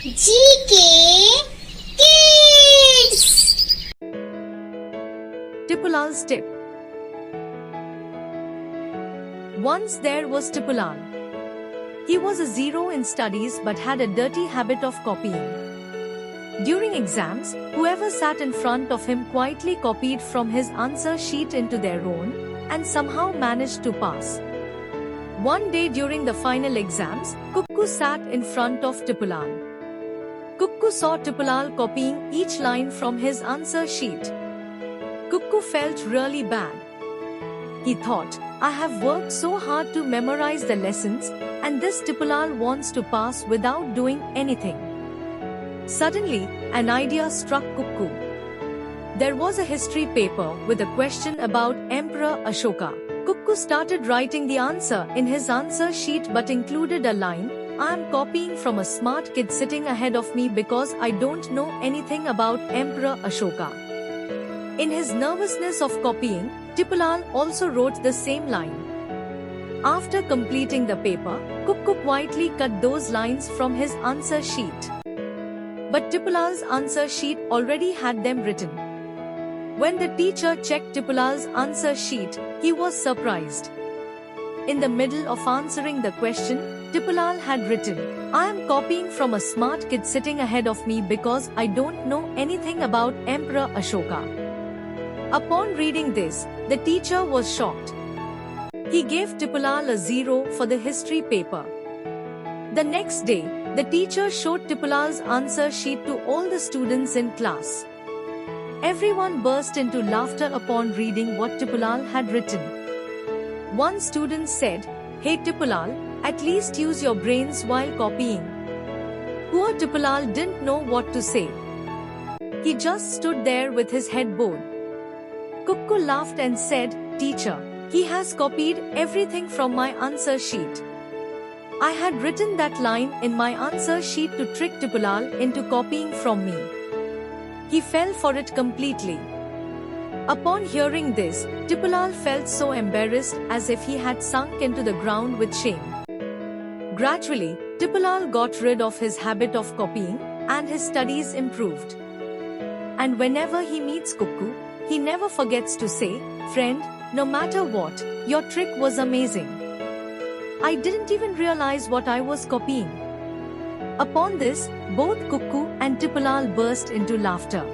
GK Kids. Tipulal's tip. Once there was Tipulal. He was a zero in studies but had a dirty habit of copying. During exams, whoever sat in front of him quietly copied from his answer sheet into their own and somehow managed to pass. One day during the final exams, Kukku sat in front of Tipulal. Kukku saw Tipulal copying each line from his answer sheet. Kukku felt really bad. He thought, I have worked so hard to memorize the lessons, and this Tipulal wants to pass without doing anything. Suddenly, an idea struck Kukku. There was a history paper with a question about Emperor Ashoka. Kukku started writing the answer in his answer sheet but included a line, I am copying from a smart kid sitting ahead of me because I don't know anything about Emperor Ashoka. In his nervousness of copying, Tipulal also wrote the same line. After completing the paper, Kukku quietly cut those lines from his answer sheet. But Tipulal's answer sheet already had them written. When the teacher checked Tipulal's answer sheet, he was surprised. In the middle of answering the question, Tipulal had written, I am copying from a smart kid sitting ahead of me because I don't know anything about Emperor Ashoka. Upon reading this, the teacher was shocked. He gave Tipulal a 0 for the history paper. The next day, the teacher showed Tipulal's answer sheet to all the students in class. Everyone burst into laughter upon reading what Tipulal had written. One student said, Hey Tipulal, at least use your brains while copying. Poor Tipulal didn't know what to say. He just stood there with his head bowed. Kukku laughed and said, Teacher, he has copied everything from my answer sheet. I had written that line in my answer sheet to trick Tipulal into copying from me. He fell for it completely. Upon hearing this, Tipulal felt so embarrassed as if he had sunk into the ground with shame. Gradually, Tipulal got rid of his habit of copying, and his studies improved. And whenever he meets Kukku, he never forgets to say, Friend, no matter what, your trick was amazing. I didn't even realize what I was copying. Upon this, both Kukku and Tipulal burst into laughter.